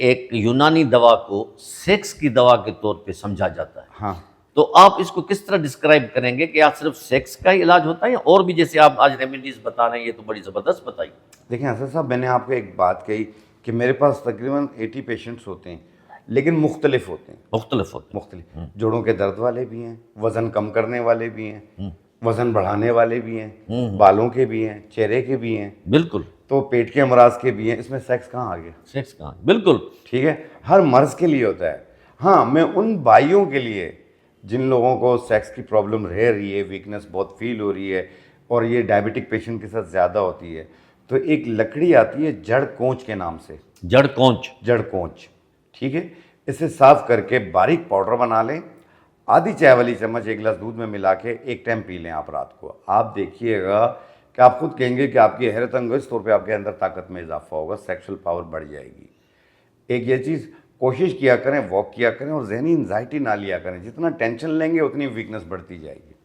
एक यूनानी दवा को सेक्स की दवा के तौर पे समझा जाता है। हाँ, तो आप इसको किस तरह डिस्क्राइब करेंगे कि आप सिर्फ सेक्स का ही इलाज होता है या और भी, जैसे आप आज रेमेडीज बता रहे हैं, ये तो बड़ी ज़बरदस्त बताई। देखिए असद साहब, मैंने आपको एक बात कही कि मेरे पास तकरीबन 80 पेशेंट्स होते हैं, लेकिन मुख्तलिफ होते हैं। मुख्तलिफ होते मुख्तलिफ जोड़ों के दर्द वाले भी हैं, वज़न कम करने वाले भी हैं, वज़न बढ़ाने वाले भी हैं, बालों के भी हैं, चेहरे के भी हैं, हैं। बिल्कुल। तो पेट के अमराज के भी हैं। इसमें सेक्स कहाँ आ गया? सेक्स का बिल्कुल। ठीक है, हर मर्ज़ के लिए होता है। हाँ, मैं उन भाइयों के लिए जिन लोगों को सेक्स की प्रॉब्लम रह रही है, वीकनेस बहुत फील हो रही है और ये डायबिटिक पेशेंट के साथ ज़्यादा होती है, तो एक लकड़ी आती है जड़ कोंच के नाम से। जड़ कोंच। जड़ कोंच, ठीक है। इसे साफ करके बारीक पाउडर बना लें, आधी चाय वाली चम्मच एक गिलास दूध में मिला के एक टाइम पी लें आप रात को। आप देखिएगा कि आप खुद कहेंगे कि आपकी हैरत अंगेज तौर पे आपके अंदर ताकत में इजाफा होगा, सेक्सुअल पावर बढ़ जाएगी। एक ये चीज़ कोशिश किया करें, वॉक किया करें और जहनी एंजाइटी ना लिया करें। जितना टेंशन लेंगे उतनी वीकनेस बढ़ती जाएगी।